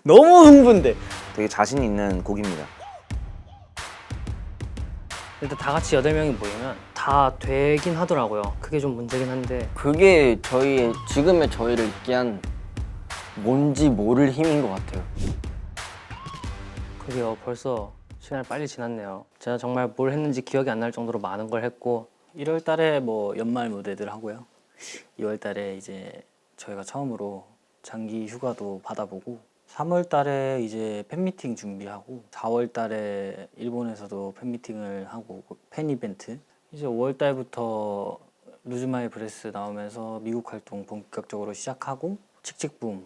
너무 흥분돼. 되게 자신 있는 곡입니다. 일단 다 같이 8명이 모이면 다 되긴 하더라고요. 그게 좀 문제긴 한데 그게 저희의 지금의 저희를 있게 한 뭔지 모를 힘인 것 같아요. 그게요 벌써 시간이 빨리 지났네요. 제가 정말 뭘 했는지 기억이 안 날 정도로 많은 걸 했고 1월 달에 뭐 연말 무대들 하고요. 2월 달에 이제 저희가 처음으로 장기 휴가도 받아보고 3월 달에 이제 팬미팅 준비하고 4월 달에 일본에서도 팬미팅을 하고 팬 이벤트 이제 5월 달부터 루즈 마이 브레스 나오면서 미국 활동 본격적으로 시작하고 칙칙붐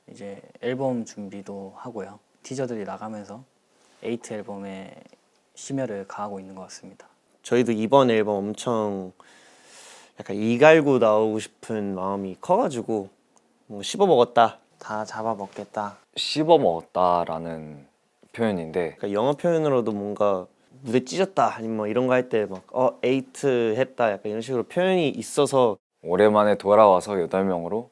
이제 앨범 준비도 하고요. 티저들이 나가면서 에이트 앨범에 심혈을 가하고 있는 것 같습니다. 저희도 이번 앨범 엄청 약간 이갈고 나오고 싶은 마음이 커가지고 뭐 씹어먹었다. 다 잡아먹겠다. 씹어 먹었다라는 표현인데 그러니까 영어 표현으로도 뭔가 무대 찢었다 아니면 뭐 이런 거 할 때 막 에이트 했다 약간 이런 식으로 표현이 있어서 오랜만에 돌아와서 8명으로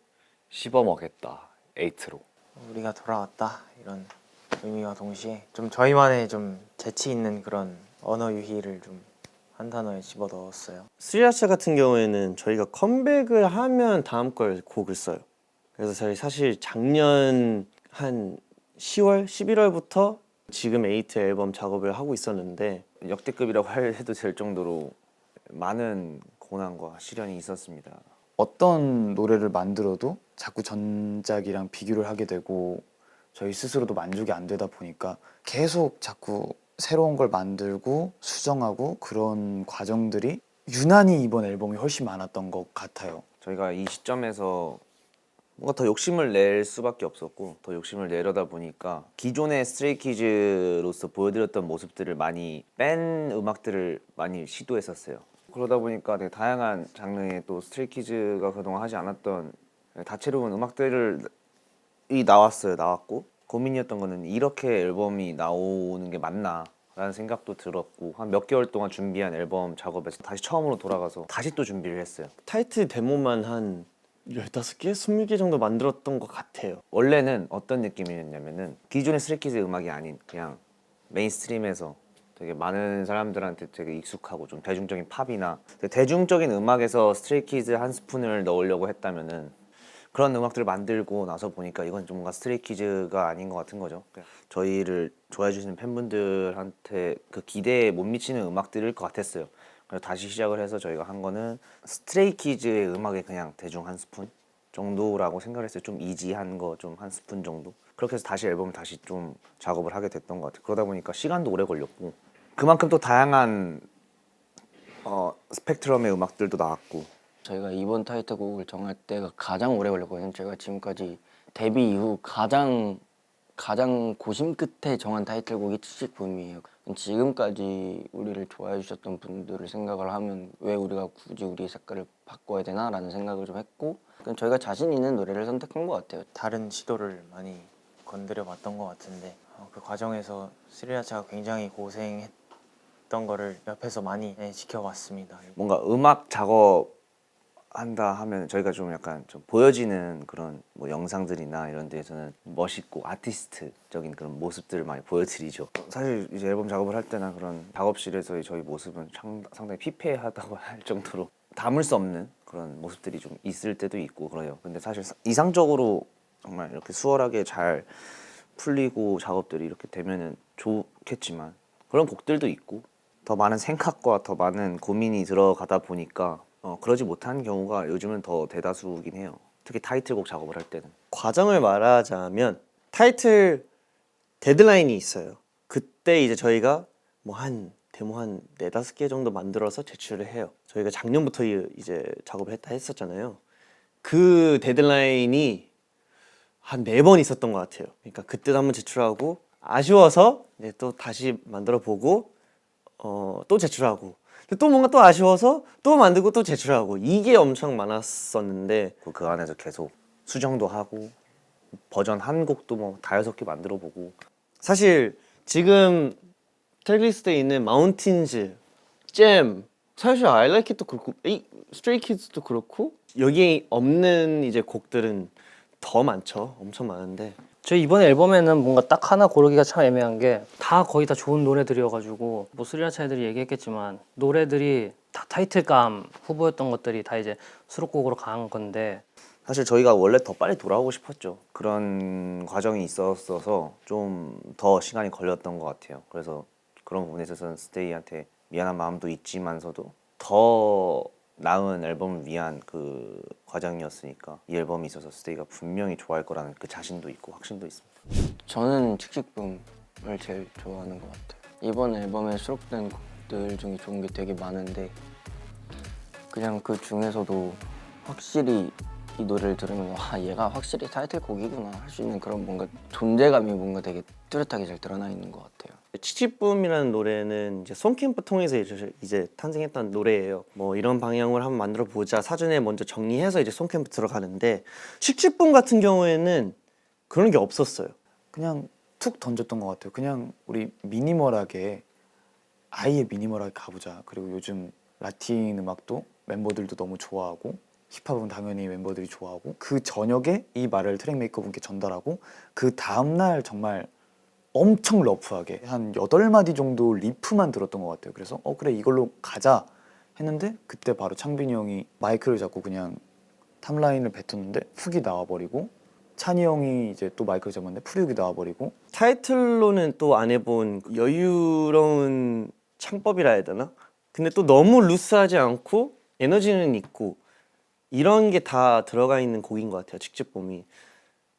씹어 먹겠다 에이트로. 우리가 돌아왔다 이런 의미와 동시에 좀 저희만의 좀 재치 있는 그런 언어 유희를 좀 한 단어에 집어 넣었어요. 스리라차 같은 경우에는 저희가 컴백을 하면 다음 걸 곡을 써요. 그래서 저희 사실 작년 한 10월, 11월부터 지금 에이트 앨범 작업을 하고 있었는데 역대급이라고 해도 될 정도로 많은 고난과 시련이 있었습니다. 어떤 노래를 만들어도 자꾸 전작이랑 비교를 하게 되고 저희 스스로도 만족이 안 되다 보니까 계속 자꾸 새로운 걸 만들고 수정하고 그런 과정들이 유난히 이번 앨범이 훨씬 많았던 것 같아요. 저희가 이 시점에서 뭔가 더 욕심을 낼 수밖에 없었고 더 욕심을 내려다 보니까 기존의 스트레이키즈로서 보여드렸던 모습들을 많이 뺀 음악들을 많이 시도했었어요. 그러다 보니까 되게 다양한 장르의 또 스트레이키즈가 그동안 하지 않았던 다채로운 음악들이 나왔고 고민이었던 거는 이렇게 앨범이 나오는 게 맞나 라는 생각도 들었고 한 몇 개월 동안 준비한 앨범 작업에서 다시 처음으로 돌아가서 다시 또 준비를 했어요. 타이틀 데모만 한 15개? 20개 정도 만들었던 것 같아요. 원래는 어떤 느낌이었냐면은 기존의 스트레이키즈 음악이 아닌 그냥 메인스트림에서 되게 많은 사람들한테 되게 익숙하고 좀 대중적인 팝이나 대중적인 음악에서 스트레이키즈 한 스푼을 넣으려고 했다면은 그런 음악들을 만들고 나서 보니까 이건 좀 뭔가 스트레이키즈가 아닌 것 같은 거죠. 저희를 좋아해 주시는 팬분들한테 그 기대에 못 미치는 음악들일 것 같았어요. 그래서 다시 시작을 해서 저희가 한 거는 스트레이키즈의 음악에 그냥 대중 한 스푼 정도라고 생각을 했어요. 좀 이지한 거 좀 한 스푼 정도. 그렇게 해서 다시 앨범을 다시 좀 작업을 하게 됐던 것 같아요. 그러다 보니까 시간도 오래 걸렸고 그만큼 또 다양한 스펙트럼의 음악들도 나왔고 저희가 이번 타이틀곡을 정할 때가 가장 오래 걸렸거든요. 제가 지금까지 데뷔 이후 가장 고심 끝에 정한 타이틀곡이 칙칙붐이에요. 지금까지 우리를 좋아해 주셨던 분들을 생각을 하면 왜 우리가 굳이 우리의 색깔을 바꿔야 되나라는 생각을 좀 했고 저희가 자신 있는 노래를 선택한 것 같아요. 다른 시도를 많이 건드려 봤던 것 같은데 그 과정에서 스리라차가 굉장히 고생했던 거를 옆에서 많이 지켜봤습니다. 뭔가 음악 작업한다 하면 저희가 좀 약간 좀 보여지는 그런 뭐 영상들이나 이런 데에서는 멋있고 아티스트적인 그런 모습들을 많이 보여드리죠. 사실 이제 앨범 작업을 할 때나 그런 작업실에서의 저희 모습은 상당히 피폐하다고 할 정도로 담을 수 없는 그런 모습들이 좀 있을 때도 있고 그래요. 근데 사실 이상적으로 정말 이렇게 수월하게 잘 풀리고 작업들이 이렇게 되면은 좋겠지만 그런 곡들도 있고 더 많은 생각과 더 많은 고민이 들어가다 보니까 그러지 못한 경우가 요즘은 더 대다수긴 해요. 특히 타이틀곡 작업을 할 때는. 과정을 말하자면 타이틀 데드라인이 있어요. 그때 이제 저희가 뭐 한 데모 한 4-5개 정도 만들어서 제출을 해요. 저희가 작년부터 이제 작업을 했었잖아요. 그 데드라인이 한 4번 있었던 것 같아요. 그러니까 그때도 한번 제출하고 아쉬워서 이제 또 다시 만들어 보고 또 제출하고 또 뭔가 또 아쉬워서 또 만들고 또 제출하고 이게 엄청 많았었는데 그 안에서 계속 수정도 하고 버전 한 곡도 뭐 5-6개 만들어 보고 사실 지금 트랙리스트에 있는 마운틴즈, 잼, 사실 I Like It도 그렇고 스트레이 키즈도 그렇고 여기에 없는 이제 곡들은 더 많죠. 엄청 많은데 저희 이번 앨범에는 뭔가 딱 하나 고르기가 참 애매한 게 다 거의 다 좋은 노래들이어가지고 뭐 스리라차 애들이 얘기했겠지만 노래들이 다 타이틀감 후보였던 것들이 다 이제 수록곡으로 간 건데 사실 저희가 원래 더 빨리 돌아오고 싶었죠. 그런 과정이 있었어서 좀 더 시간이 걸렸던 것 같아요. 그래서 그런 부분에 있어서는 스테이한테 미안한 마음도 있지만서도 더 나은 앨범을 위한 그 과정이었으니까 이 앨범이 있어서 스테이가 분명히 좋아할 거라는 그 자신도 있고 확신도 있습니다. 저는 칙칙붐을 제일 좋아하는 것 같아요. 이번 앨범에 수록된 곡들 중에 좋은 게 되게 많은데 그냥 그 중에서도 확실히 이 노래를 들으면 와 얘가 확실히 타이틀곡이구나 할 수 있는 그런 뭔가 존재감이 뭔가 되게 뚜렷하게 잘 드러나 있는 것 같아요. 치치붐이라는 노래는 이제 송캠프 통해서 이제 탄생했던 노래예요. 뭐 이런 방향으로 한번 만들어 보자 사전에 먼저 정리해서 이제 송캠프 들어가는데 치치붐 같은 경우에는 그런 게 없었어요. 그냥 툭 던졌던 것 같아요. 그냥 우리 미니멀하게 아예 미니멀하게 가보자. 그리고 요즘 라틴 음악도 멤버들도 너무 좋아하고 힙합은 당연히 멤버들이 좋아하고 그 저녁에 이 말을 트랙 메이커 분께 전달하고 그 다음날 정말 엄청 러프하게 한 8마디 정도 리프만 들었던 것 같아요. 그래서 그래 이걸로 가자 했는데 그때 바로 창빈이 형이 마이크를 잡고 그냥 탑라인을 뱉었는데 훅이 나와버리고 찬이 형이 이제 또 마이크를 잡았는데 풀육이 나와버리고 타이틀로는 또 안 해본 여유로운 창법이라 해야 되나? 근데 또 너무 루스하지 않고 에너지는 있고 이런 게 다 들어가 있는 곡인 것 같아요. 직접봄이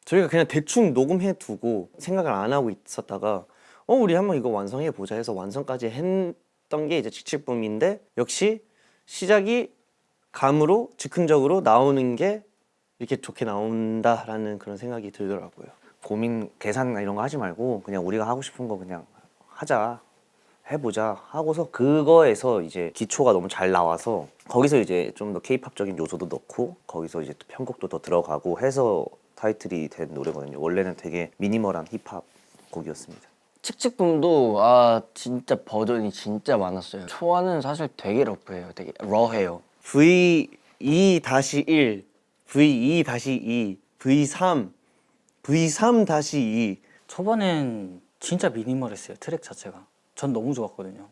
저희가 그냥 대충 녹음해 두고 생각을 안 하고 있었다가 우리 한번 이거 완성해 보자 해서 완성까지 했던 게 이제 직접봄인데 역시 시작이 감으로 즉흥적으로 나오는 게 이렇게 좋게 나온다라는 그런 생각이 들더라고요. 고민 계산 이런 거 하지 말고 그냥 우리가 하고 싶은 거 그냥 하자 해보자 하고서 그거에서 이제 기초가 너무 잘 나와서 거기서 이제 좀 더 케이팝적인 요소도 넣고 거기서 이제 또 편곡도 더 들어가고 해서 타이틀이 된 노래거든요. 원래는 되게 미니멀한 힙합 곡이었습니다. 칙칙붐도 진짜 버전이 진짜 많았어요. 초안은 사실 되게 러프해요. 되게 러해요. V2-1, V2-2, V3, V3-2 초반엔 진짜 미니멀했어요. 트랙 자체가. 전 너무 좋았거든요.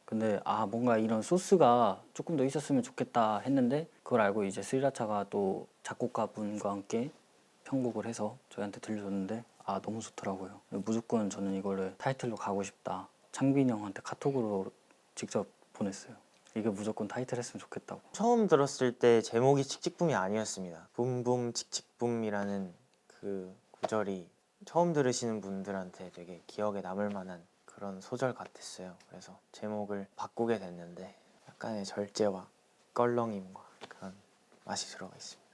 근데 뭔가 이런 소스가 조금 더 있었으면 좋겠다 했는데 그걸 알고 이제 스리라차가 또 작곡가분과 함께 편곡을 해서 저희한테 들려줬는데 너무 좋더라고요. 무조건 저는 이거를 타이틀로 가고 싶다. 창빈이 형한테 카톡으로 직접 보냈어요. 이게 무조건 타이틀 했으면 좋겠다고. 처음 들었을 때 제목이 칙칙붐이 아니었습니다. 붐붐 칙칙붐이라는 그 구절이 처음 들으시는 분들한테 되게 기억에 남을 만한 그런 소절 같았어요. 그래서 제목을 바꾸게 됐는데 약간의 절제와 껄렁임과 그런 맛이 들어가 있습니다.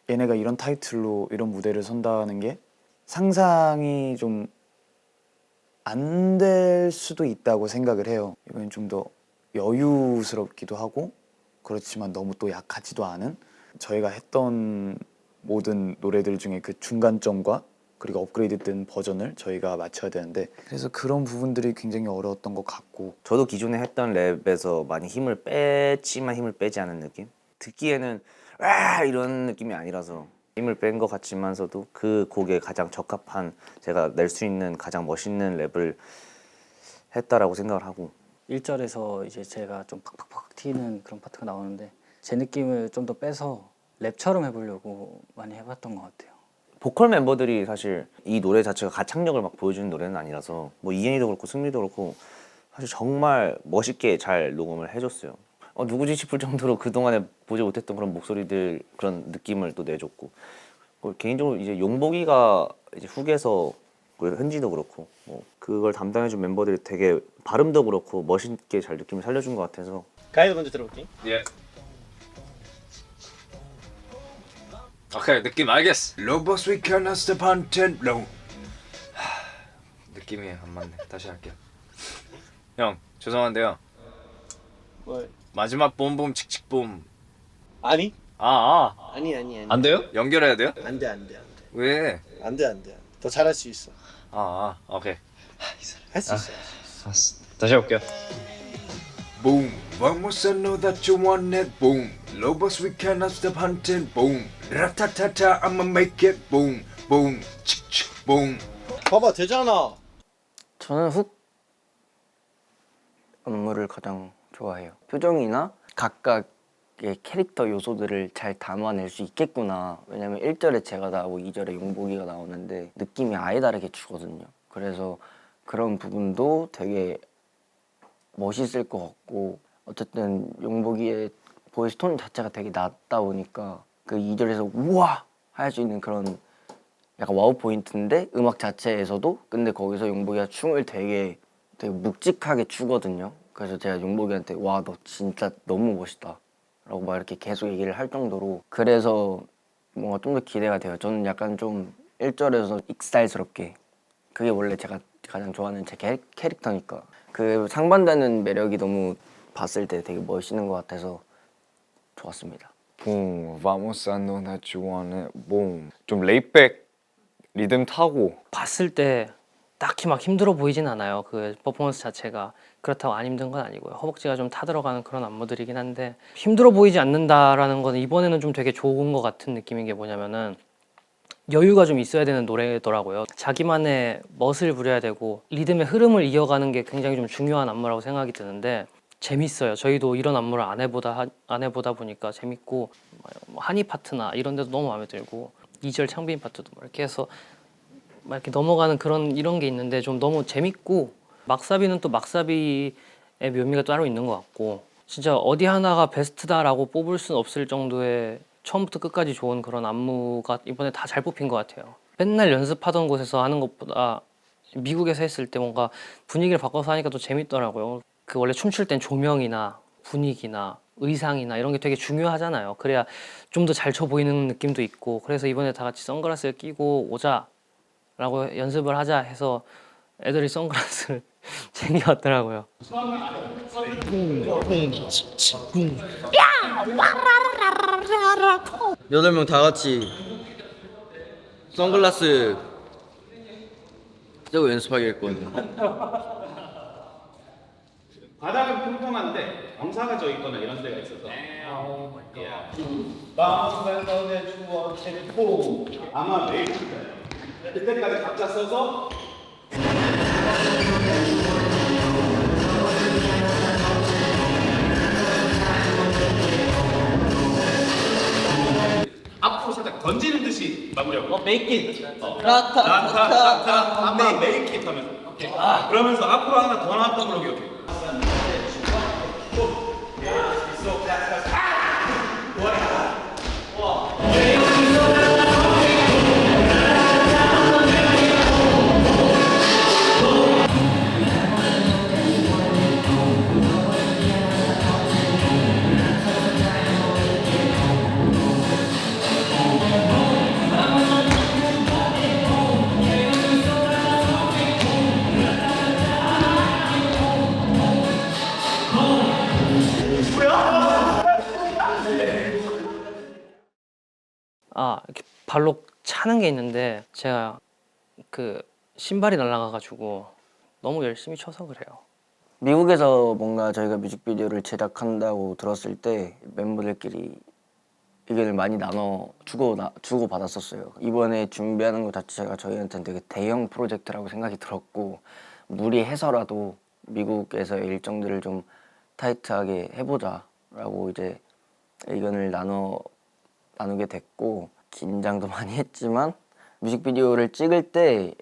얘네가 이런 타이틀로 이런 무대를 선다는 게 상상이 좀 안 될 수도 있다고 생각을 해요. 이번엔 좀 더 여유스럽기도 하고 그렇지만 너무 또 약하지도 않은 저희가 했던 모든 노래들 중에 그 중간점과 그리고 업그레이드된 버전을 저희가 맞춰야 되는데 그래서 그런 부분들이 굉장히 어려웠던 것 같고 저도 기존에 했던 랩에서 많이 힘을 뺐지만 힘을 빼지 않은 느낌? 듣기에는 이런 느낌이 아니라서 힘을 뺀 것 같지만서도 그 곡에 가장 적합한 제가 낼 수 있는 가장 멋있는 랩을 했다라고 생각을 하고 1절에서 이제 제가 좀 팍팍팍 튀는 그런 파트가 나오는데 제 느낌을 좀 더 빼서 랩처럼 해보려고 많이 해봤던 것 같아요. 보컬 멤버들이 사실 이 노래 자체가 가창력을 막 보여주는 노래는 아니라서 뭐 이엔이도 그렇고 승리도 그렇고 사실 정말 멋있게 잘 녹음을 해줬어요. 누구지 싶을 정도로 그동안에 보지 못했던 그런 목소리들 그런 느낌을 또 내줬고 개인적으로 이제 용복이가 이제 훅에서 현지도 그렇고 뭐 그걸 담당해준 멤버들이 되게 발음도 그렇고 멋있게 잘 느낌을 살려준 것 같아서 가이드 먼저 들어볼게. 예. 오케이 느낌 알겠어. 로버스 we cannot step on ten low. 느낌이 안 맞네. 다시 할게요. 형 죄송한데요. 뭘? 마지막 봄봄 칙칙봄. 아니? 아니. 안 돼요? 연결해야 돼요? 안돼. 왜? 안돼. 더 잘할 수 있어. 오케이. 할 수 있어. 알았어. 다시 해볼게요. Boom, one more I know that you want it. Boom, Lobos we cannot stop hunting. Boom, ratatata I'ma make it. Boom, boom, chick chick. boom. 봐봐 되잖아. 저는 훅 안무를 가장 좋아해요. 표정이나 각각의 캐릭터 요소들을 잘 담아낼 수 있겠구나. 왜냐면 1절에 제가 나오고 2절에 용복이가 나오는데 느낌이 아예 다르게 주거든요. 그래서 그런 부분도 되게 멋있을 것 같고, 어쨌든 용복이의 보이스 톤 자체가 되게 낮다 보니까 그 2절에서 우와! 할 수 있는 그런 약간 와우 포인트인데 음악 자체에서도, 근데 거기서 용복이가 춤을 되게 묵직하게 추거든요. 그래서 제가 용복이한테 와, 너 진짜 너무 멋있다 라고 막 이렇게 계속 얘기를 할 정도로, 그래서 뭔가 좀 더 기대가 돼요. 저는 약간 좀 1절에서 익살스럽게, 그게 원래 제가 가장 좋아하는 제 캐릭터니까 그 상반되는 매력이 너무 봤을 때 되게 멋있는 것 같아서 좋았습니다. boom, vamos a know that you want it, boom. 좀 레이백 리듬 타고 봤을 때 딱히 막 힘들어 보이진 않아요. 그 퍼포먼스 자체가 그렇다고 안 힘든 건 아니고요. 허벅지가 좀 타들어가는 그런 안무들이긴 한데 힘들어 보이지 않는다라는 건 이번에는 좀 되게 좋은 것 같은 느낌인 게 뭐냐면은 여유가 좀 있어야 되는 노래더라고요. 자기만의 멋을 부려야 되고 리듬의 흐름을 이어가는 게 굉장히 좀 중요한 안무라고 생각이 드는데 재밌어요. 저희도 이런 안무를 안 해보다 보니까 재밌고, 뭐 한이 파트나 이런 데도 너무 마음에 들고 2절 창빈 파트도 뭐 이렇게 해서 막 이렇게 넘어가는 이런 게 있는데 좀 너무 재밌고, 막사비는 또 막사비의 묘미가 따로 있는 것 같고, 진짜 어디 하나가 베스트다라고 뽑을 수는 없을 정도의 처음부터 끝까지 좋은 그런 안무가 이번에 다 잘 뽑힌 것 같아요. 맨날 연습하던 곳에서 하는 것보다 미국에서 했을 때 뭔가 분위기를 바꿔서 하니까 또 재밌더라고요. 그 원래 춤출 땐 조명이나 분위기나 의상이나 이런 게 되게 중요하잖아요. 그래야 좀 더 잘 춰 보이는 느낌도 있고, 그래서 이번에 다 같이 선글라스를 끼고 오자 라고 연습을 하자 해서 애들이 선글라스를 챙겨왔더라고요. 8명 다 같이 선글라스 쓰고 연습하기로 했거든요. 바닥은 평평한데 경사가 져 있거나 이런 데가 있어서 마음의 주어 템포 아마 매일 그때까지 각자 써서 앞으로 살짝 던지는 듯이 마무리하고 make it 라타 make it 하면서 오케이. 그러면서 앞으로 하나 더 나왔던 걸로 기억해. 이렇게 발로 차는 게 있는데 제가 그 신발이 날아가가지고 너무 열심히 쳐서 그래요. 미국에서 뭔가 저희가 뮤직비디오를 제작한다고 들었을 때 멤버들끼리 의견을 많이 나눠 주고 받았었어요. 이번에 준비하는 것 자체가 저희한테는 되게 대형 프로젝트라고 생각이 들었고, 무리해서라도 미국에서의 일정들을 좀 타이트하게 해보자라고 이제 의견을 나누게 됐고, 긴장도 많이 했지만 뮤직비디오를 찍을 때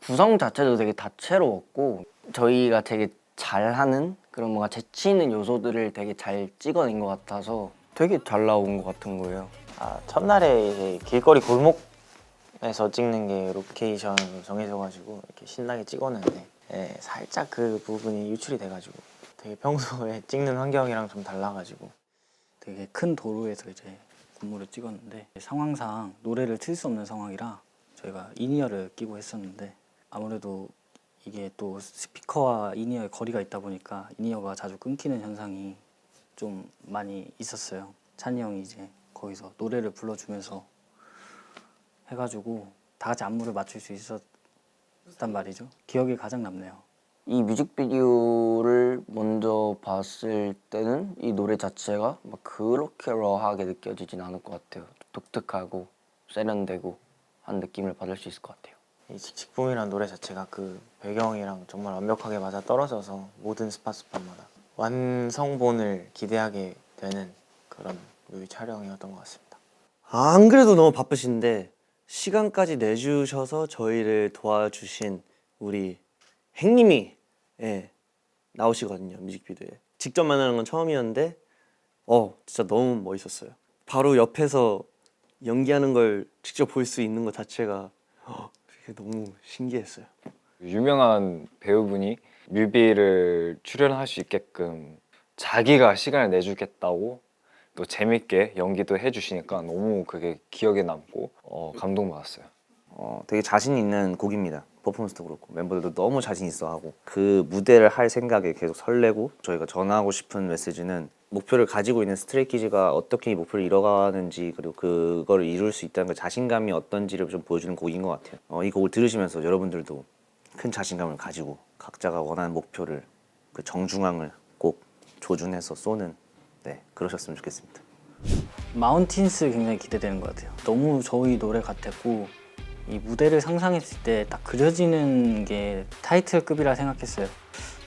구성 자체도 되게 다채로웠고, 저희가 되게 잘하는 그런 뭔가 재치 있는 요소들을 되게 잘 찍어낸 것 같아서 되게 잘 나온 것 같은 거예요. 첫날에 이제 길거리 골목에서 찍는 게 로케이션으로 정해져가지고 이렇게 신나게 찍었는데 살짝 그 부분이 유출이 돼가지고 되게 평소에 찍는 환경이랑 좀 달라가지고 되게 큰 도로에서 이제 군무를 찍었는데 상황상 노래를 틀 수 없는 상황이라 저희가 인이어를 끼고 했었는데 아무래도 이게 또 스피커와 인이어의 거리가 있다 보니까 인이어가 자주 끊기는 현상이 좀 많이 있었어요. 찬이 형이 이제 거기서 노래를 불러주면서 해가지고 다 같이 안무를 맞출 수 있었단 말이죠. 기억에 가장 남네요. 이 뮤직비디오를 먼저 봤을 때는 이 노래 자체가 막 그렇게 러하게 느껴지진 않을 것 같아요. 독특하고 세련되고 한 느낌을 받을 수 있을 것 같아요. 이 칙칙붐이라는 노래 자체가 그 배경이랑 정말 완벽하게 맞아 떨어져서 모든 스팟마다 완성본을 기대하게 되는 그런 뮤비 촬영이었던 것 같습니다. 안 그래도 너무 바쁘신데 시간까지 내주셔서 저희를 도와주신 우리 행님이 나오시거든요, 뮤직비디오에. 직접 만나는 건 처음이었는데 진짜 너무 멋있었어요. 바로 옆에서 연기하는 걸 직접 볼 수 있는 것 자체가 그게 너무 신기했어요. 유명한 배우분이 뮤비를 출연할 수 있게끔 자기가 시간을 내주겠다고 또 재밌게 연기도 해주시니까 너무 그게 기억에 남고 감동받았어요. 되게 자신 있는 곡입니다. 퍼포먼스도 그렇고 멤버들도 너무 자신 있어 하고 그 무대를 할 생각에 계속 설레고 저희가 전하고 싶은 메시지는 목표를 가지고 있는 스트레이키즈가 어떻게 이 목표를 이뤄가는지 그리고 그거를 이룰 수 있다는 그 자신감이 어떤지를 좀 보여주는 곡인 것 같아요. 이 곡을 들으시면서 여러분들도 큰 자신감을 가지고 각자가 원하는 목표를 그 정중앙을 꼭 조준해서 쏘는 그러셨으면 좋겠습니다. 마운틴스 굉장히 기대되는 것 같아요. 너무 저희 노래 같았고 이 무대를 상상했을 때 딱 그려지는 게 타이틀급이라 생각했어요.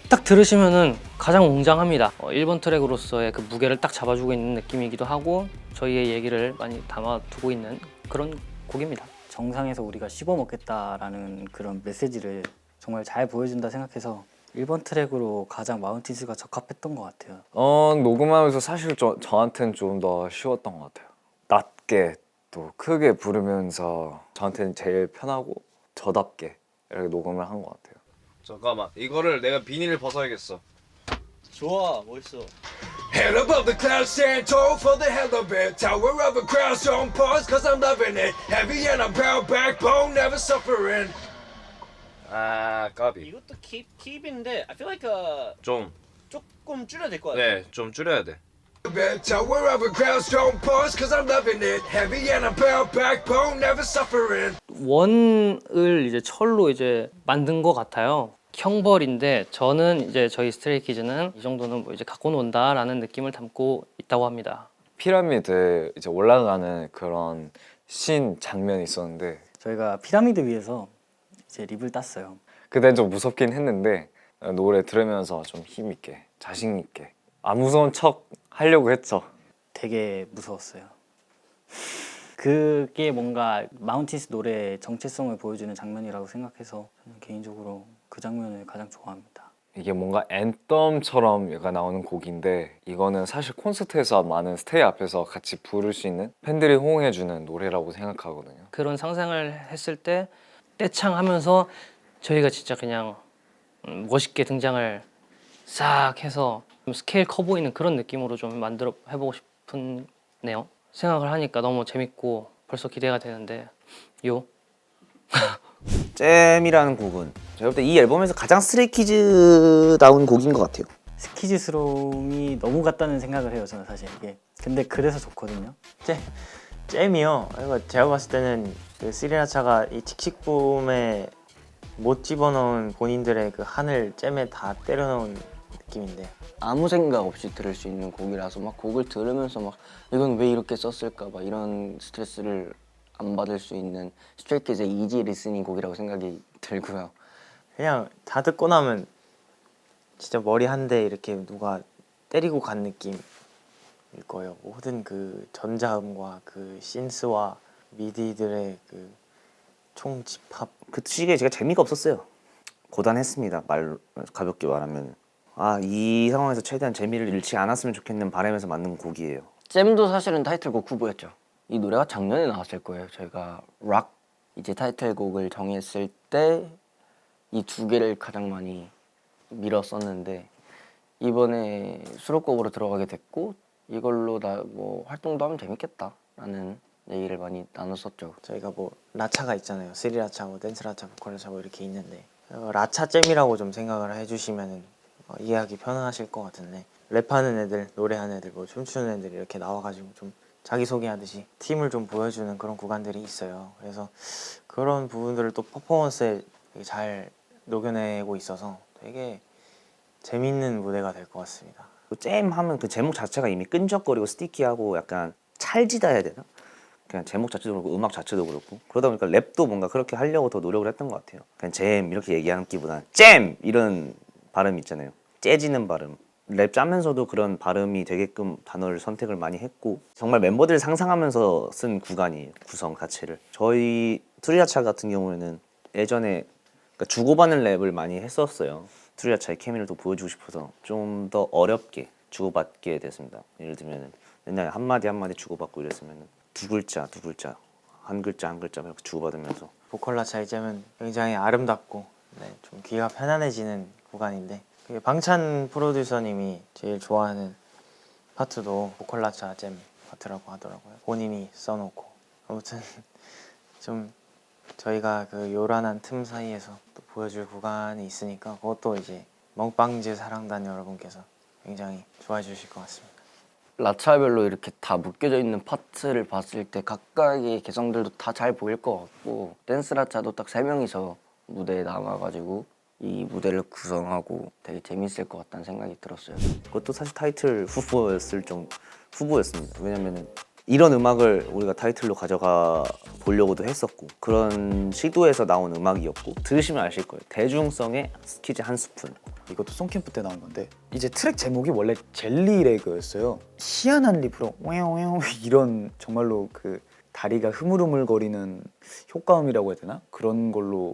딱 들으시면은 가장 웅장합니다. 1번 트랙으로서의 그 무게를 딱 잡아주고 있는 느낌이기도 하고 저희의 얘기를 많이 담아두고 있는 그런 곡입니다. 정상에서 우리가 씹어먹겠다라는 그런 메시지를 정말 잘 보여준다 생각해서 1번 트랙으로 가장 마운틴스가 적합했던 것 같아요. 녹음하면서 사실 저한테는 좀 더 쉬웠던 것 같아요. 낮게 또 크게 부르면서 저한테는 제일 편하고 저답게 이렇게 녹음을 한 것 같아요. 잠깐만, 이거를 내가 비닐을 벗어야겠어. 좋아, 멋있어. Head above the clouds, stand tall for the hell of it. Tower of a crowd, on pause, cause I'm loving it. Heavy and I'm proud, backbone, never suffering. 아, 까비. 이것도 킵인데 I feel like 좀, 조금 줄여야 될 것 같아. 네, 좀 줄여야 돼. Tower of a crowd, don't pause, cause I'm loving it. Heavy and I'm proud, backbone, never suffering. 원을 이제 철로 이제 만든 것 같아요. 형벌인데 저는 이제 저희 스트레이키즈는 이 정도는 뭐 이제 갖고 논다라는 느낌을 담고 있다고 합니다. 피라미드 이제 올라가는 그런 씬 장면이 있었는데 저희가 피라미드 위에서 이제 립을 땄어요. 그땐 좀 무섭긴 했는데 노래 들으면서 좀 힘 있게 자신 있게 안 무서운 척 하려고 했죠. 되게 무서웠어요. 그게 뭔가 마운틴스 노래의 정체성을 보여주는 장면이라고 생각해서 저는 개인적으로 그 장면을 가장 좋아합니다. 이게 뭔가 앤썸처럼 얘가 나오는 곡인데 이거는 사실 콘서트에서 많은 스테이 앞에서 같이 부를 수 있는 팬들이 호응해주는 노래라고 생각하거든요. 그런 상상을 했을 때 떼창하면서 저희가 진짜 그냥 멋있게 등장을 싹 해서 좀 스케일 커 보이는 그런 느낌으로 좀 만들어 해보고 싶네요. 생각을 하니까 너무 재밌고 벌써 기대가 되는데 잼이라는 곡은 제가 볼 때 이 앨범에서 가장 스트레이키즈다운 곡인 것 같아요. 스키즈스러움이 너무 같다는 생각을 해요, 저는 사실 이게. 근데 그래서 좋거든요. 잼이요. 이거 제가 봤을 때는 그 스리라차가 이 칙칙붐에 못 집어넣은 본인들의 그 한을 잼에 다 때려넣은 느낌인데 아무 생각 없이 들을 수 있는 곡이라서 막 곡을 들으면서 막 이건 왜 이렇게 썼을까 봐 이런 스트레스를 안 받을 수 있는 스트레이키즈의 이지 리스닝 곡이라고 생각이 들고요. 그냥 다 듣고 나면 진짜 머리 한 대 이렇게 누가 때리고 간 느낌일 거예요. 모든 그 전자음과 그 신스와 미디들의 그 총집합. 그 시기에 제가 재미가 없었어요. 고단했습니다. 가볍게 말하면. 이 상황에서 최대한 재미를 잃지 않았으면 좋겠는 바람에서 만든 곡이에요. 잼도 사실은 타이틀곡 후보였죠. 이 노래가 작년에 나왔을 거예요. 저희가 락 이제 타이틀곡을 정했을 때 이 두 개를 가장 많이 밀었었는데 이번에 수록곡으로 들어가게 됐고 이걸로 뭐 활동도 하면 재밌겠다라는 얘기를 많이 나눴었죠. 저희가 뭐 라차가 있잖아요. 스리라차, 뭐 댄스라차, 보컬라차 뭐 이렇게 있는데 라차 잼이라고 좀 생각을 해주시면은 이해하기 편하실 것 같은데 랩하는 애들, 노래하는 애들, 뭐 춤추는 애들 이렇게 나와가지고 좀 자기소개하듯이 팀을 좀 보여주는 그런 구간들이 있어요. 그래서 그런 부분들을 또 퍼포먼스에 되게 잘 녹여내고 있어서 되게 재밌는 무대가 될 것 같습니다. 잼 하면 그 제목 자체가 이미 끈적거리고 스티키하고 약간 찰지다 해야 되나? 그냥 제목 자체도 그렇고 음악 자체도 그렇고 그러다 보니까 랩도 뭔가 그렇게 하려고 더 노력을 했던 것 같아요. 그냥 잼 이렇게 얘기하기보다는 잼 이런 발음 있잖아요. 째지는 발음. 랩 짜면서도 그런 발음이 되게끔 단어를 선택을 많이 했고 정말 멤버들 상상하면서 쓴 구간이에요. 구성 자체를. 저희 투리아차 같은 경우에는 예전에 그러니까 주고받는 랩을 많이 했었어요. 투리아차의 케미를 또 보여주고 싶어서 좀 더 어렵게 주고받게 됐습니다. 예를 들면 옛날에 한마디 한마디 주고받고 이랬으면 두 글자 한 글자 이렇게 주고받으면서 보컬라차의 잼은 굉장히 아름답고 좀 귀가 편안해지는 구간인데 그 방찬 프로듀서님이 제일 좋아하는 파트도 보컬라차 잼 파트라고 하더라고요. 본인이 써놓고 아무튼 좀 저희가 그 요란한 틈 사이에서 또 보여줄 구간이 있으니까 그것도 이제 먹방즈 사랑단 여러분께서 굉장히 좋아해 주실 것 같습니다. 라차별로 이렇게 다 묶여져 있는 파트를 봤을 때 각각의 개성들도 다 잘 보일 것 같고 댄스 라차도 딱 3명이서 무대에 남아가지고 이 무대를 구성하고 되게 재밌을 것 같다는 생각이 들었어요. 그것도 사실 타이틀 후보였습니다. 왜냐면은 이런 음악을 우리가 타이틀로 가져가 보려고도 했었고 그런 시도에서 나온 음악이었고 들으시면 아실 거예요. 대중성의 스키즈 한 스푼. 이것도 송캠프 때 나온 건데 이제 트랙 제목이 원래 젤리 레그였어요. 희한한 리프로 오야오야 이런 정말로 그 다리가 흐물흐물거리는 효과음이라고 해야 되나? 그런 걸로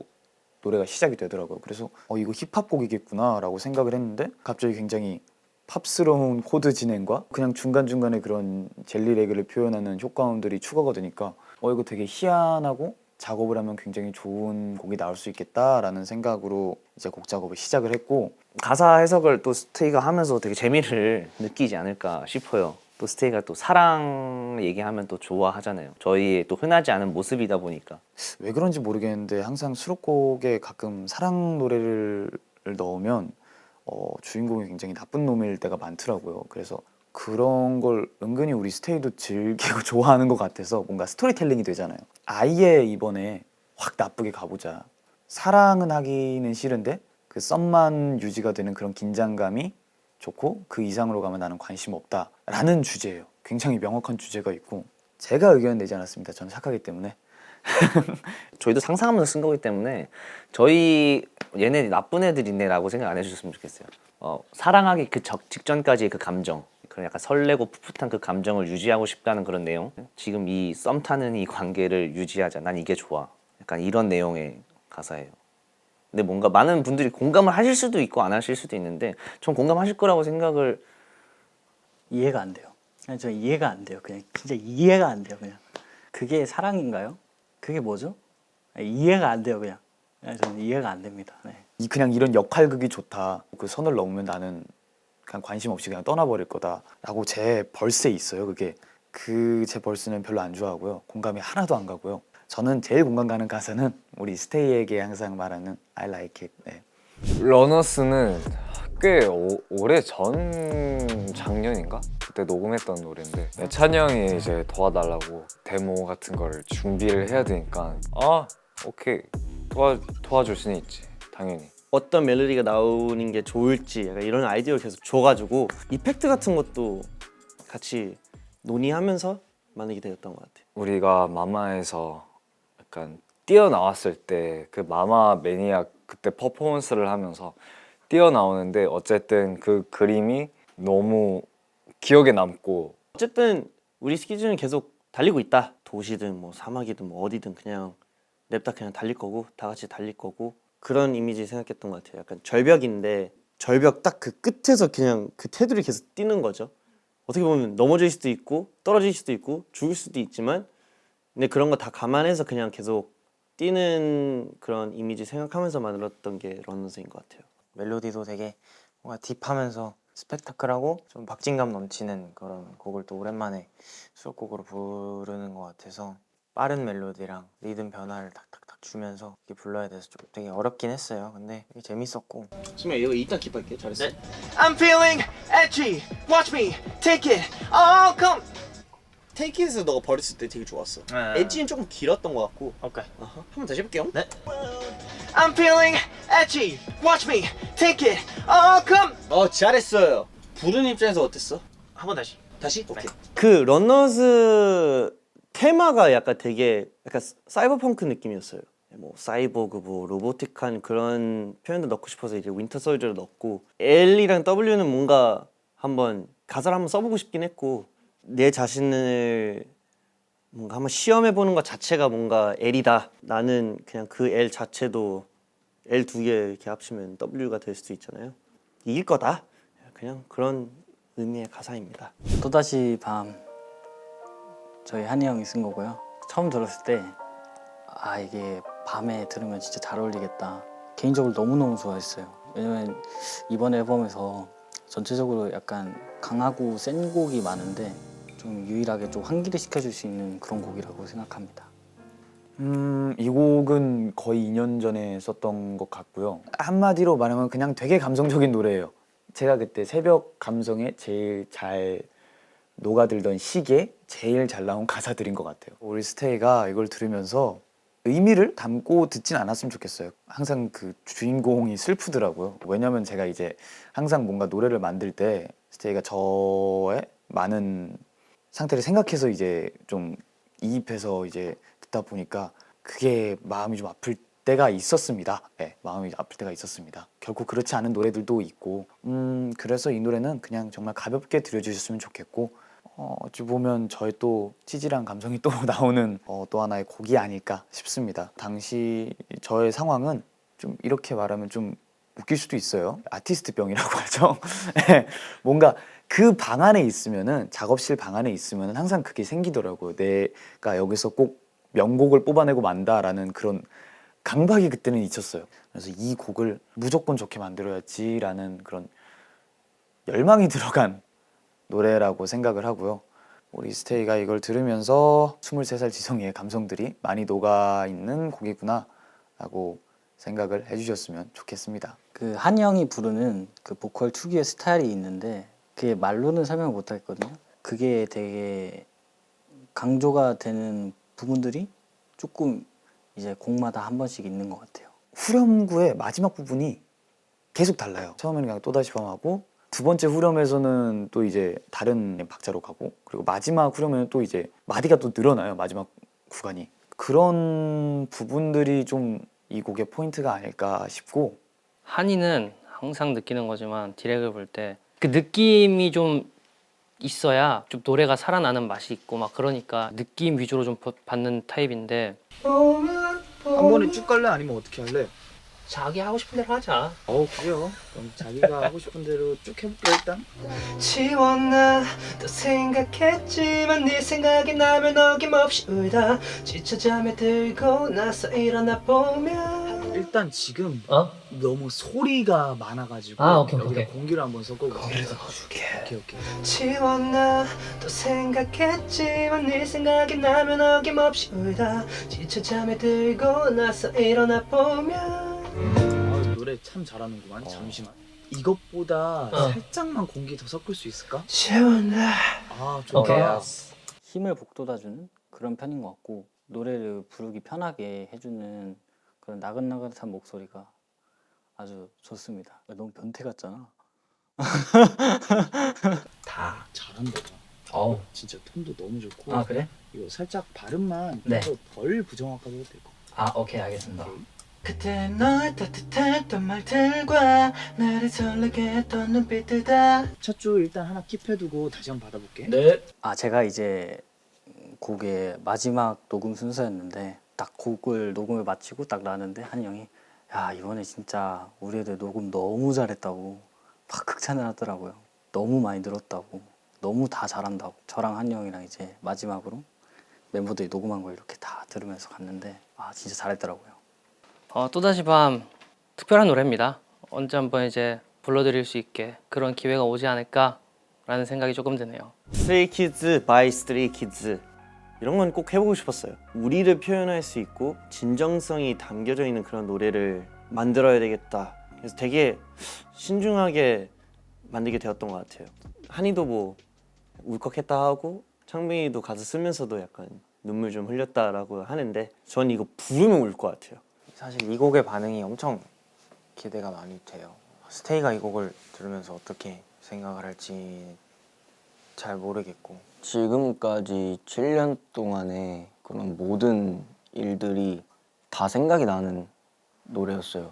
노래가 시작이 되더라고요. 그래서 이거 힙합 곡이겠구나 라고 생각을 했는데 갑자기 굉장히 팝스러운 코드 진행과 그냥 중간중간에 그런 젤리 레그를 표현하는 효과음들이 추가가 되니까 이거 되게 희한하고 작업을 하면 굉장히 좋은 곡이 나올 수 있겠다라는 생각으로 이제 곡 작업을 시작을 했고 가사 해석을 또 스테이가 하면서 되게 재미를 느끼지 않을까 싶어요. 또 스테이가 또 사랑 얘기하면 또 좋아하잖아요. 저희의 또 흔하지 않은 모습이다 보니까 왜 그런지 모르겠는데 항상 수록곡에 가끔 사랑 노래를 넣으면 주인공이 굉장히 나쁜 놈일 때가 많더라고요. 그래서 그런 걸 은근히 우리 스테이도 즐기고 좋아하는 것 같아서 뭔가 스토리텔링이 되잖아요. 아예 이번에 확 나쁘게 가보자. 사랑은 하기는 싫은데 그 썸만 유지가 되는 그런 긴장감이 좋고 그 이상으로 가면 나는 관심 없다 라는 주제예요. 굉장히 명확한 주제가 있고 제가 의견 내지 않았습니다. 저는 착하기 때문에. 저희도 상상하면서 쓴 거기 때문에 저희 얘네 나쁜 애들이네 라고 생각 안 해주셨으면 좋겠어요. 사랑하기 그 직전까지의 그 감정, 그런 약간 설레고 풋풋한 그 감정을 유지하고 싶다는 그런 내용. 지금 이 썸 타는 이 관계를 유지하자, 난 이게 좋아, 약간 이런 내용의 가사예요. 근데 뭔가 많은 분들이 공감을 하실 수도 있고 안 하실 수도 있는데 전 공감하실 거라고 생각을. 이해가 안 돼요. 그냥 저 이해가 안 돼요. 그냥 진짜 이해가 안 돼요. 그냥 그게 사랑인가요? 그게 뭐죠? 이해가 안 돼요. 그냥 저는 이해가 안 됩니다. 네. 그냥 이런 역할극이 좋다. 그 선을 넘으면 나는 그냥 관심 없이 그냥 떠나버릴 거다라고 제 벌스에 있어요. 그게 제 벌스는 별로 안 좋아하고요. 공감이 하나도 안 가고요. 저는 제일 공감 가는 가사는 우리 스테이에게 항상 말하는 I like it. 네. 러너스는 꽤 오래 전 작년인가? 그때 녹음했던 노래인데 찬이 형이 이제 도와달라고 데모 같은 거를 준비를 해야 되니까 오케이 도와줄 수는 있지 당연히. 어떤 멜로디가 나오는 게 좋을지 약간 이런 아이디어를 계속 줘가지고 이펙트 같은 것도 같이 논의하면서 만들게 되었던 것 같아요. 우리가 마마에서 약간 뛰어나왔을 때 그 마마 매니악 그때 퍼포먼스를 하면서 뛰어나오는데 어쨌든 그 그림이 너무 기억에 남고 어쨌든 우리 스키즈는 계속 달리고 있다. 도시든 뭐 사막이든 뭐 어디든 그냥 냅다 그냥 달릴 거고 다 같이 달릴 거고 그런 이미지 생각했던 것 같아요. 약간 절벽인데 절벽 딱 그 끝에서 그냥 그 테두리 계속 뛰는 거죠. 어떻게 보면 넘어질 수도 있고 떨어질 수도 있고 죽을 수도 있지만 근데 그런 거 다 감안해서 그냥 계속 뛰는 그런 이미지 생각하면서 만들었던 게 러너스인 것 같아요. 멜로디도 되게 뭔가 딥하면서 스펙타클하고 좀 박진감 넘치는 그런 곡을 또 오랜만에 수록곡으로 부르는 것 같아서 빠른 멜로디랑 리듬 변화를 탁탁탁 주면서 이렇게 불러야 돼서 좀 되게 어렵긴 했어요. 근데 되게 재밌었고. 수면 이거 이따 킵할게. 잘했어. I'm feeling edgy. Watch me take it. Oh, come. Take It에서 너가 버렸을 때 되게 좋았어. 엣지는 조금 길었던 것 같고. 오케이. 한번 다시 해볼게요. 네. I'm feeling edgy. Watch me take it. Oh, come. 잘했어요. 부르는 입장에서 어땠어? 한번 다시. 다시? 오케이. 그 러너스 테마가 약간 되게 약간 사이버펑크 느낌이었어요. 뭐 사이보그 뭐 로보틱한 그런 표현도 넣고 싶어서 이제 윈터 솔저를 넣었고 L이랑 W는 뭔가 한번 가사를 한번 써보고 싶긴 했고 내 자신을 뭔가 한번 시험해보는 것 자체가 뭔가 L이다. 나는 그냥 그 L 자체도 L 두 개 이렇게 합치면 W가 될 수도 있잖아요. 이길 거다. 그냥 그런 의미의 가사입니다. 또다시 밤 저희 한이 형이 쓴 거고요. 처음 들었을 때 아 이게 밤에 들으면 진짜 잘 어울리겠다. 개인적으로 너무너무 좋아했어요. 왜냐면 이번 앨범에서 전체적으로 약간 강하고 센 곡이 많은데 좀 유일하게 좀 환기를 시켜줄 수 있는 그런 곡이라고 생각합니다. 이 곡은 거의 2년 전에 썼던 것 같고요. 한마디로 말하면 그냥 되게 감성적인 노래예요. 제가 그때 새벽 감성에 제일 잘 녹아들던 시기에 제일 잘 나온 가사들인 것 같아요. 우리 스테이가 이걸 들으면서 의미를 담고 듣진 않았으면 좋겠어요. 항상 그 주인공이 슬프더라고요. 왜냐면 제가 이제 항상 뭔가 노래를 만들 때 스테이가 저의 많은 상태를 생각해서 이제 좀 이입해서 이제 듣다 보니까 그게 마음이 좀 아플 때가 있었습니다. 네, 마음이 아플 때가 있었습니다. 결코 그렇지 않은 노래들도 있고 그래서 이 노래는 그냥 정말 가볍게 들려주셨으면 좋겠고 어찌 보면 저의 또 치질한 감성이 또 나오는 또 하나의 곡이 아닐까 싶습니다. 당시 저의 상황은 좀 이렇게 말하면 좀 웃길 수도 있어요. 아티스트병이라고 하죠. 네, 뭔가 그 방 안에 있으면은 작업실 방 안에 있으면은 항상 그게 생기더라고요. 내가 여기서 꼭 명곡을 뽑아내고 만다라는 그런 강박이 그때는 있었어요. 그래서 이 곡을 무조건 좋게 만들어야지라는 그런 열망이 들어간 노래라고 생각을 하고요. 우리 스테이가 이걸 들으면서 23살 지성이의 감성들이 많이 녹아있는 곡이구나 라고 생각을 해주셨으면 좋겠습니다. 그 한이 형이 부르는 그 보컬 특유의 스타일이 있는데 그게 말로는 설명을 못 하겠거든요. 그게 되게 강조가 되는 부분들이 조금 이제 곡마다 한 번씩 있는 것 같아요. 후렴구의 마지막 부분이 계속 달라요. 처음에는 그냥 또다시 밤하고 두 번째 후렴에서는 또 이제 다른 박자로 가고 그리고 마지막 후렴에는 또 이제 마디가 또 늘어나요. 마지막 구간이. 그런 부분들이 좀 이 곡의 포인트가 아닐까 싶고 한이는 항상 느끼는 거지만 디렉을 볼 때 그 느낌이 좀 있어야 좀 노래가 살아나는 맛이 있고 막 그러니까 느낌 위주로 좀 받는 타입인데 한 번에 쭉 갈래? 아니면 어떻게 할래? 자기 하고 싶은 대로 하자. 그래요. 그럼 자기가 하고 싶은 대로 쭉 해볼게요 일단. 지웠나 또 생각했지만 네 생각이 나면 어김없이 울다 지쳐 잠에 들고 나서 일어나 보면 일단 지금 어? 너무 소리가 많아가지고 오케이, 여기다 오케이. 공기를 한번 섞어볼게요. 공기를 넣어줄게. 오케이. 지웠나 또 생각했지만 네 생각이 나면 어김없이 울다 지쳐 잠에 들고 나서 일어나 보면 노래 참 잘하는구만. 잠시만. 이것보다 살짝만 공기 더 섞을 수 있을까? 지웠나 좋아. 오케이. 힘을 북돋아주는 그런 편인 것 같고 노래를 부르기 편하게 해주는 그런 나긋나긋한 목소리가 아주 좋습니다. 너무 변태 같잖아. 다 잘한다. 어우. 진짜 톤도 너무 좋고. 그래? 이거 살짝 발음만 네. 덜 부정확하게 해도 될 것 같아. 오케이 알겠습니다. 그때 너의 따뜻했던 말들과 나를 설레게 했던 눈빛들 다 첫 줄 일단 하나 킵해두고 다시 한번 받아볼게. 네. 제가 이제 곡의 마지막 녹음 순서였는데 딱 곡을 녹음을 마치고 딱 나왔는데 한이 형이 야 이번에 진짜 우리 애들 녹음 너무 잘했다고 막 극찬을 하더라고요. 너무 많이 늘었다고 너무 다 잘한다고 저랑 한이 형이랑 이제 마지막으로 멤버들이 녹음한 걸 이렇게 다 들으면서 갔는데 진짜 잘했더라고요. 또다시 밤 특별한 노래입니다. 언제 한번 이제 불러드릴 수 있게 그런 기회가 오지 않을까라는 생각이 조금 드네요. 스트레이키즈 by 스트레이키즈 이런 건 꼭 해보고 싶었어요. 우리를 표현할 수 있고 진정성이 담겨져 있는 그런 노래를 만들어야 되겠다. 그래서 되게 신중하게 만들게 되었던 것 같아요. 한이도 뭐 울컥했다 하고 창빈이도 가사 쓰면서도 약간 눈물 좀 흘렸다라고 하는데 전 이거 부르면 울 것 같아요. 사실 이 곡의 반응이 엄청 기대가 많이 돼요. 스테이가 이 곡을 들으면서 어떻게 생각을 할지 잘 모르겠고 지금까지 7년 동안의 그런 모든 일들이 다 생각이 나는 노래였어요.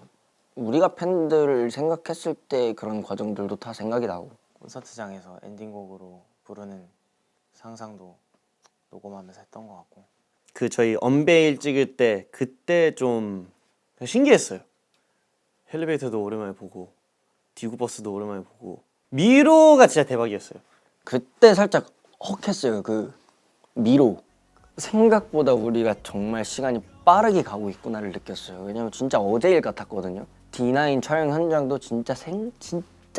우리가 팬들을 생각했을 때 그런 과정들도 다 생각이 나고 콘서트장에서 엔딩곡으로 부르는 상상도 녹음하면서 했던 것 같고 그 저희 언베일 찍을 때 그때 좀 신기했어요. 엘리베이터도 오랜만에 보고 디구버스도 오랜만에 보고 미로가 진짜 대박이었어요. 그때 살짝 헉했어요. 그 미로 생각보다 우리가 정말 시간이 빠르게 가고 있구나를 느꼈어요. 왜냐면 진짜 어제 일 같았거든요. D9 촬영 현장도 진짜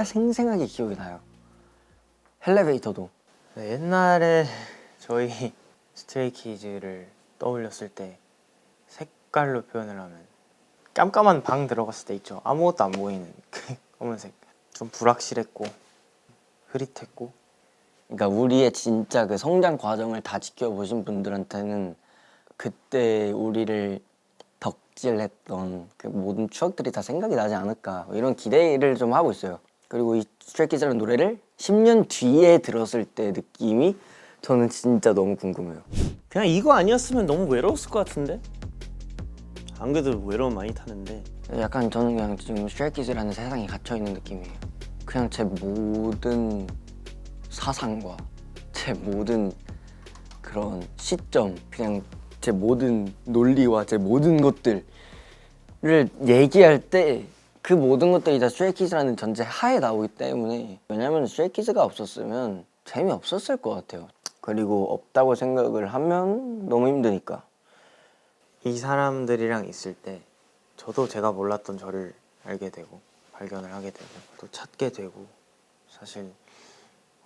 생생하게 기억이 나요. 엘리베이터도. 네, 옛날에 저희 스트레이키즈를 떠올렸을 때 색깔로 표현을 하면 깜깜한 방 들어갔을 때 있죠. 아무것도 안 보이는 그 검은색. 좀 불확실했고 흐릿했고. 그러니까 우리의 진짜 그 성장 과정을 다 지켜보신 분들한테는 그때 우리를 덕질했던 그 모든 추억들이 다 생각이 나지 않을까 이런 기대를 좀 하고 있어요. 그리고 이 스트레이키즈라는 노래를 10년 뒤에 들었을 때 느낌이 저는 진짜 너무 궁금해요. 그냥 이거 아니었으면 너무 외로웠을 것 같은데? 안 그래도 외로움 많이 타는데 약간 저는 그냥 지금 스트레이키즈라는 세상에 갇혀 있는 느낌이에요. 그냥 제 모든 사상과 제 모든 그런 시점, 그냥 제 모든 논리와 제 모든 것들을 얘기할 때 그 모든 것들이 다 스트레이키즈라는 전제 하에 나오기 때문에 왜냐면 스트레이키즈가 없었으면 재미없었을 것 같아요. 그리고 없다고 생각을 하면 너무 힘드니까. 이 사람들이랑 있을 때 저도 제가 몰랐던 저를 알게 되고 발견을 하게 되고 또 찾게 되고 사실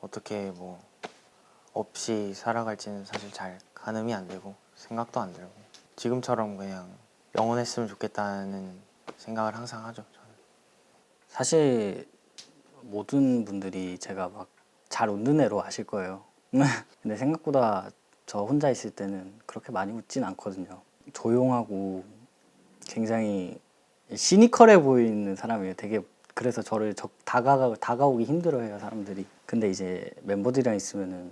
어떻게 뭐 없이 살아갈지는 사실 잘 가늠이 안 되고 생각도 안 들고 지금처럼 그냥 영원했으면 좋겠다는 생각을 항상 하죠. 저는. 사실 모든 분들이 제가 막 잘 웃는 애로 아실 거예요. 근데 생각보다 저 혼자 있을 때는 그렇게 많이 웃진 않거든요. 조용하고 굉장히 시니컬해 보이는 사람이에요. 되게 그래서 저를 다가오기 힘들어해요 사람들이. 근데 이제 멤버들이랑 있으면은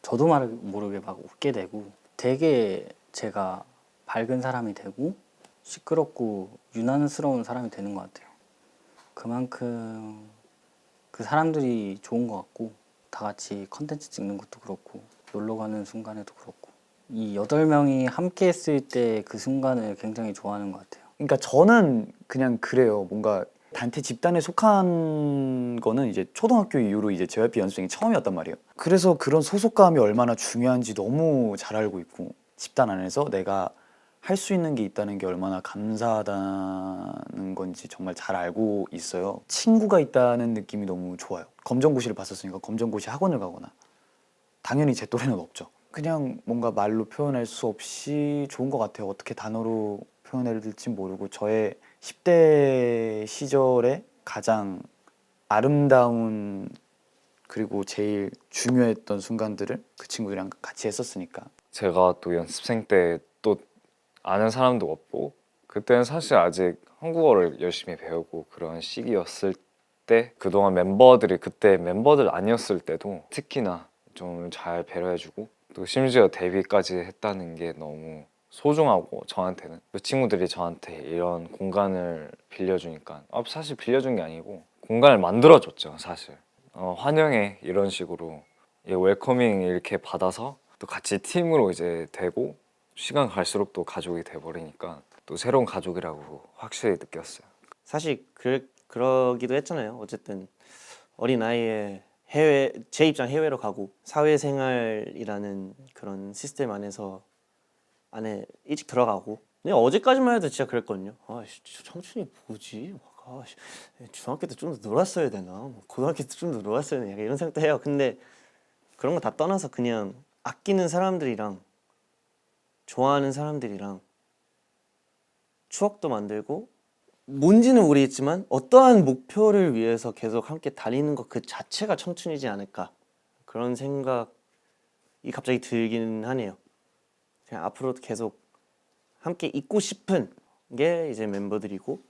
저도 모르게 막 웃게 되고 되게 제가 밝은 사람이 되고 시끄럽고 유난스러운 사람이 되는 것 같아요. 그만큼 그 사람들이 좋은 것 같고 다 같이 컨텐츠 찍는 것도 그렇고 놀러 가는 순간에도 그렇고 이 8명이 함께 했을 때 그 순간을 굉장히 좋아하는 것 같아요. 그러니까 저는 그냥 그래요. 뭔가 단테 집단에 속한 거는 이제 초등학교 이후로 이제 JYP 연습생이 처음이었단 말이에요. 그래서 그런 소속감이 얼마나 중요한지 너무 잘 알고 있고 집단 안에서 내가 할 수 있는 게 있다는 게 얼마나 감사하다는 건지 정말 잘 알고 있어요. 친구가 있다는 느낌이 너무 좋아요. 검정고시를 봤었으니까 검정고시 학원을 가거나 당연히 제 또래는 없죠. 그냥 뭔가 말로 표현할 수 없이 좋은 것 같아요. 어떻게 단어로 표현해야 될지 모르고 저의 10대 시절에 가장 아름다운 그리고 제일 중요했던 순간들을 그 친구들이랑 같이 했었으니까. 제가 또 연습생 때 또 아는 사람도 없고 그때는 사실 아직 한국어를 열심히 배우고 그런 시기였을 때 그동안 멤버들이 그때 멤버들 아니었을 때도 특히나 좀 잘 배려해주고 또 심지어 데뷔까지 했다는 게 너무 소중하고 저한테는 그 친구들이 저한테 이런 공간을 빌려주니까 사실 빌려준 게 아니고 공간을 만들어줬죠 사실. 환영해 이런 식으로 웰커밍 이렇게 받아서 또 같이 팀으로 이제 되고 시간 갈수록 또 가족이 돼버리니까 또 새로운 가족이라고 확실히 느꼈어요. 사실 그러기도 했잖아요. 어쨌든 어린 나이에 제 입장 해외로 가고 사회생활이라는 그런 시스템 안에 일찍 들어가고 근데 어제까지만 해도 진짜 그랬거든요. 청춘이 뭐지? 중학교 때 좀 더 놀았어야 되나? 고등학교 때 좀 더 놀았어야 되나? 약간 이런 생각도 해요. 근데 그런 거 다 떠나서 그냥 아끼는 사람들이랑 좋아하는 사람들이랑 추억도 만들고 뭔지는 모르겠지만 어떠한 목표를 위해서 계속 함께 달리는 것 그 자체가 청춘이지 않을까 그런 생각이 갑자기 들긴 하네요. 그냥 앞으로도 계속 함께 있고 싶은 게 이제 멤버들이고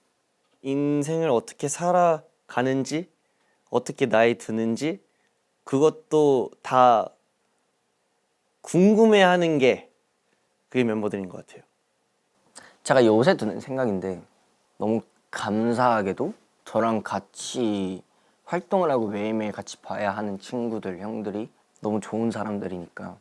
인생을 어떻게 살아가는지 어떻게 나이 드는지 그것도 다 궁금해하는 게 그게 멤버들인 것 같아요. 제가 요새 드는 생각인데 너무 감사하게도 저랑 같이 활동을 하고 매일매일 같이 봐야 하는 친구들, 형들이 너무 좋은 사람들이니까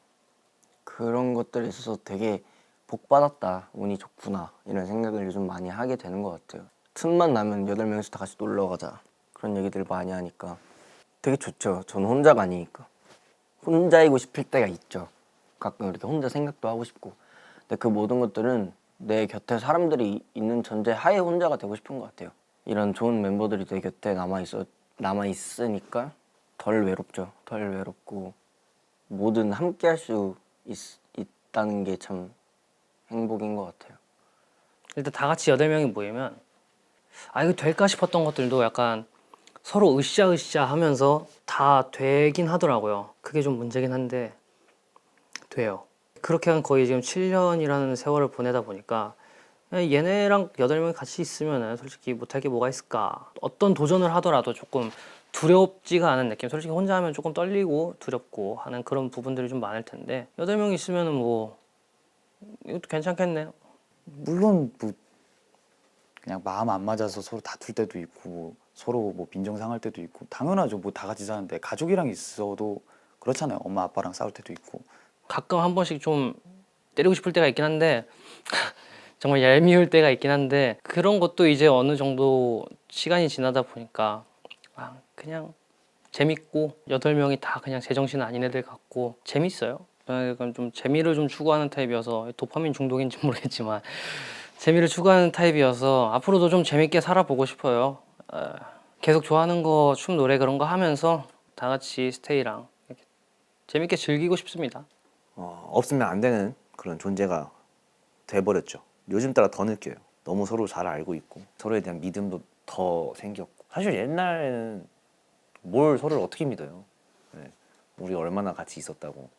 그런 것들에 있어서 되게 복 받았다, 운이 좋구나 이런 생각을 요즘 많이 하게 되는 것 같아요. 틈만 나면 8명이서 다 같이 놀러 가자 그런 얘기들 많이 하니까 되게 좋죠. 저는 혼자가 아니니까. 혼자이고 싶을 때가 있죠. 가끔 이렇게 혼자 생각도 하고 싶고. 근데 그 모든 것들은 내 곁에 사람들이 있는 전제 하에 혼자가 되고 싶은 것 같아요. 이런 좋은 멤버들이 내 곁에 남아 있으니까 덜 외롭죠. 덜 외롭고 뭐든 함께 할 수 있다는 게 참 행복인 것 같아요. 일단 다 같이 8명이 모이면 아 이거 될까 싶었던 것들도 약간 서로 으쌰으쌰 하면서 다 되긴 하더라고요. 그게 좀 문제긴 한데 돼요. 그렇게 한 거의 지금 7년이라는 세월을 보내다 보니까 그냥 얘네랑 8명이 같이 있으면 솔직히 못할 게 뭐가 있을까. 어떤 도전을 하더라도 조금 두렵지가 않은 느낌. 솔직히 혼자 하면 조금 떨리고 두렵고 하는 그런 부분들이 좀 많을 텐데 8명이 있으면 뭐 이것도 괜찮겠네. 물론 뭐 그냥 마음 안 맞아서 서로 다툴 때도 있고 서로 뭐 빈정상할 때도 있고 당연하죠. 뭐 다 같이 사는데 가족이랑 있어도 그렇잖아요. 엄마 아빠랑 싸울 때도 있고. 가끔 한 번씩 좀 때리고 싶을 때가 있긴 한데 정말 얄미울 때가 있긴 한데 그런 것도 이제 어느 정도 시간이 지나다 보니까 그냥 재밌고 8명이 다 그냥 제정신 아닌 애들 같고 재밌어요. 저는 약간 좀 재미를 좀 추구하는 타입이어서 도파민 중독인지 모르겠지만 재미를 추구하는 타입이어서 앞으로도 좀 재밌게 살아보고 싶어요. 계속 좋아하는 거 춤 노래 그런 거 하면서 다 같이 스테이랑 이렇게 재밌게 즐기고 싶습니다. 없으면 안 되는 그런 존재가 돼버렸죠. 요즘 따라 더 느껴요. 너무 서로 잘 알고 있고 서로에 대한 믿음도 더 생겼고 사실 옛날에는 뭘 서로를 어떻게 믿어요. 네. 우리 얼마나 같이 있었다고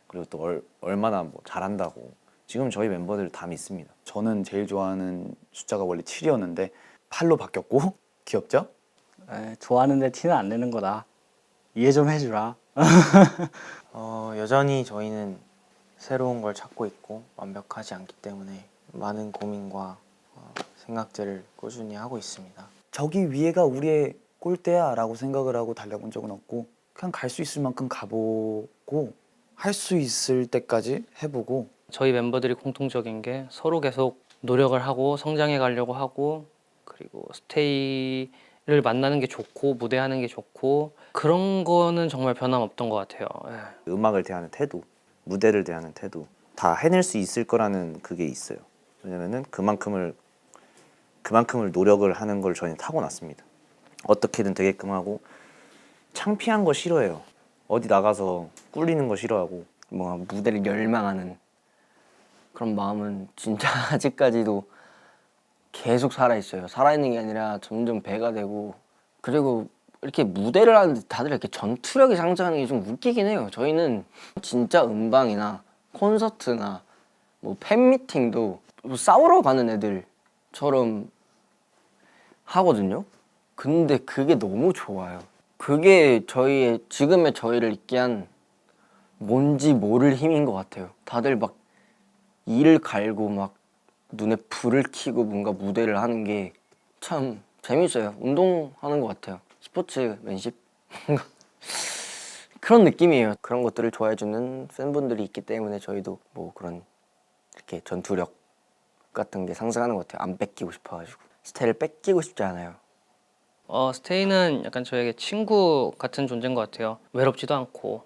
그리고 또 얼마나 뭐 잘한다고 지금 저희 멤버들 다 믿습니다. 저는 제일 좋아하는 숫자가 원래 7이었는데 8로 바뀌었고 귀엽죠? 좋아하는데 티는 안 내는 거다. 이해 좀 해주라. 여전히 저희는 새로운 걸 찾고 있고 완벽하지 않기 때문에 많은 고민과 생각들을 꾸준히 하고 있습니다. 저기 위에가 우리의 꼴대야 라고 생각을 하고 달려본 적은 없고 그냥 갈 수 있을 만큼 가보고 할 수 있을 때까지 해보고 저희 멤버들이 공통적인 게 서로 계속 노력을 하고 성장해 가려고 하고 그리고 스테이를 만나는 게 좋고 무대하는 게 좋고 그런 거는 정말 변함없던 것 같아요. 음악을 대하는 태도, 무대를 대하는 태도 다 해낼 수 있을 거라는 그게 있어요. 왜냐면은 그만큼을 노력을 하는 걸 저희는 타고났습니다. 어떻게든 되게끔 하고 창피한 거 싫어해요. 어디 나가서 꿀리는 거 싫어하고 뭔가 무대를 열망하는 그런 마음은 진짜 아직까지도 계속 살아있어요. 살아있는 게 아니라 점점 배가 되고 그리고 이렇게 무대를 하는데 다들 이렇게 전투력이 상승하는 게 좀 웃기긴 해요. 저희는 진짜 음방이나 콘서트나 뭐 팬미팅도 뭐 싸우러 가는 애들처럼 하거든요. 근데 그게 너무 좋아요. 그게 지금의 저희를 있게 한 뭔지 모를 힘인 것 같아요. 다들 막 이를 갈고 막 눈에 불을 켜고 뭔가 무대를 하는 게 참 재밌어요. 운동하는 것 같아요. 스포츠맨십? 그런 느낌이에요. 그런 것들을 좋아해주는 팬분들이 있기 때문에 저희도 뭐 그런 이렇게 전투력 같은 게 상승하는 것 같아요. 안 뺏기고 싶어가지고 스테이를 뺏기고 싶지 않아요. 스테이는 약간 저에게 친구 같은 존재인 것 같아요. 외롭지도 않고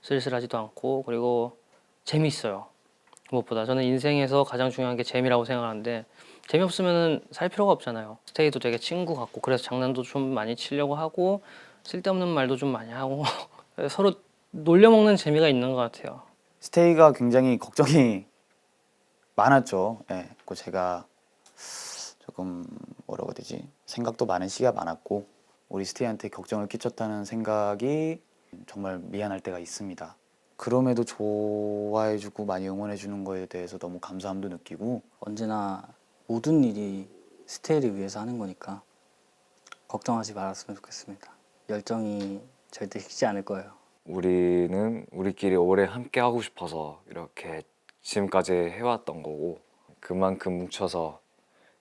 쓸쓸하지도 않고 그리고 재미있어요. 무엇보다 저는 인생에서 가장 중요한 게 재미라고 생각하는데 재미없으면 살 필요가 없잖아요. 스테이도 되게 친구 같고 그래서 장난도 좀 많이 치려고 하고 쓸데없는 말도 좀 많이 하고 서로 놀려먹는 재미가 있는 것 같아요. 스테이가 굉장히 걱정이 많았죠. 예, 그 제가 조금 뭐라고 해야 되지? 생각도 많은 시기가 많았고 우리 스테이한테 걱정을 끼쳤다는 생각이 정말 미안할 때가 있습니다. 그럼에도 좋아해주고 많이 응원해주는 거에 대해서 너무 감사함도 느끼고 언제나 모든 일이 스테이를 위해서 하는 거니까 걱정하지 말았으면 좋겠습니다. 열정이 절대 식지 않을 거예요. 우리는 우리끼리 오래 함께 하고 싶어서 이렇게 지금까지 해왔던 거고 그만큼 뭉쳐서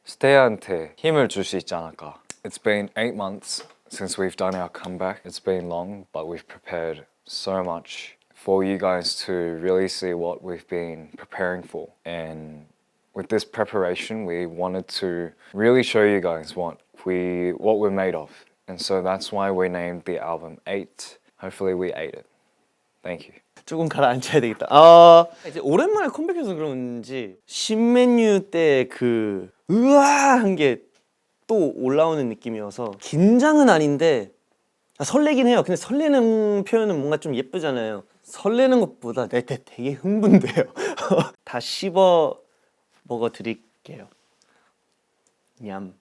스테이한테 힘을 줄 수 있지 않을까. It's been 8 months since we've done our comeback. It's been long, but we've prepared so much for you guys to really see what we've been preparing for. And with this preparation, we wanted to really show you guys what we're made of. And so that's why we named the album 8. Hopefully we ate it. Thank you. 조금 가라앉혀야 되겠다. 이제 오랜만에 컴백해서 그런지 신메뉴 때 그 으아한 게 또 올라오는 느낌이어서 긴장은 아닌데 설레긴 해요. 근데 설레는 표현은 뭔가 좀 예쁘잖아요. 설레는 것보다 되게 흥분돼요. 다 씹어 먹어 드릴게요. 냠.